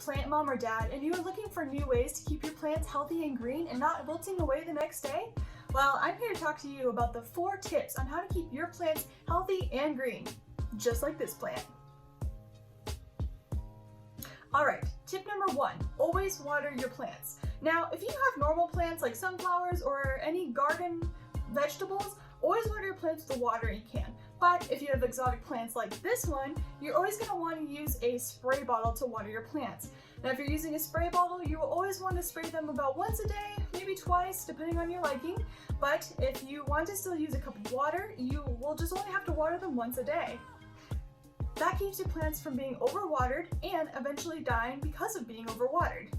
plant mom or dad and you are looking for new ways to keep your plants healthy and green and not wilting away the next day? Well, I'm here to talk to you about the 4 tips on how to keep your plants healthy and green, just like this plant. Alright, tip number 1, always water your plants. Now, if you have normal plants like sunflowers or any garden vegetables, always water your plants with the water you can. But if you have exotic plants like this one, you're always going to want to use a spray bottle to water your plants. Now, if you're using a spray bottle, you will always want to spray them about once a day, maybe twice, depending on your liking. But if you want to still use a cup of water, you will just only have to water them once a day. That keeps your plants from being overwatered and eventually dying because of being overwatered.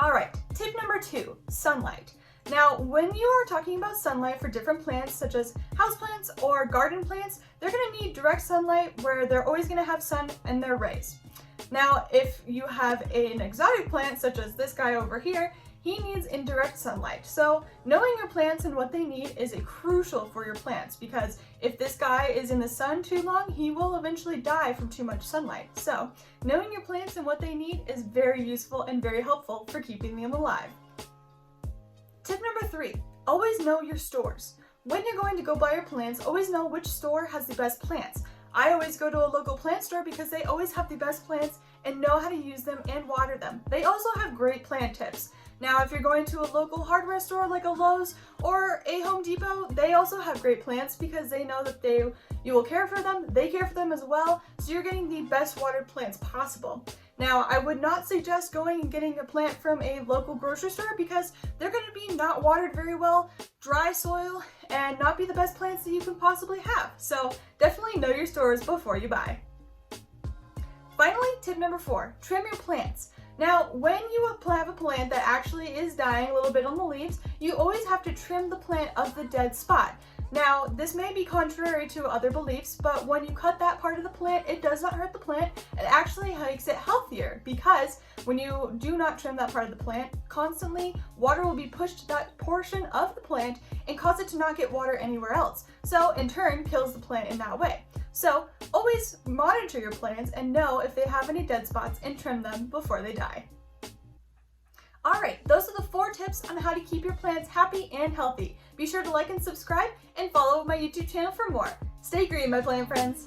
Alright, tip number 2, sunlight. Now, when you are talking about sunlight for different plants, such as houseplants or garden plants, they're going to need direct sunlight where they're always going to have sun in their rays. Now, if you have an exotic plant, such as this guy over here, he needs indirect sunlight. So, knowing your plants and what they need is crucial for your plants, because if this guy is in the sun too long, he will eventually die from too much sunlight. So, knowing your plants and what they need is very useful and very helpful for keeping them alive. Tip number 3, always know your stores. When you're going to go buy your plants, always know which store has the best plants. I always go to a local plant store because they always have the best plants and know how to use them and water them. They also have great plant tips. Now, if you're going to a local hardware store like a Lowe's or a Home Depot, they also have great plants because they know that you will care for them, they care for them as well, so you're getting the best watered plants possible. Now, I would not suggest going and getting a plant from a local grocery store because they're going to be not watered very well, dry soil, and not be the best plants that you can possibly have. So definitely know your stores before you buy. Finally, tip number 4, trim your plants. Now, when you have a plant that actually is dying a little bit on the leaves, you always have to trim the plant of the dead spot. Now, this may be contrary to other beliefs, but when you cut that part of the plant, it does not hurt the plant. It actually makes it healthier because when you do not trim that part of the plant, constantly water will be pushed to that portion of the plant and cause it to not get water anywhere else. So, in turn, kills the plant in that way. So, always monitor your plants and know if they have any dead spots and trim them before they die. Alright, those are the 4 tips on how to keep your plants happy and healthy. Be sure to like and subscribe and follow my YouTube channel for more. Stay green, my plant friends!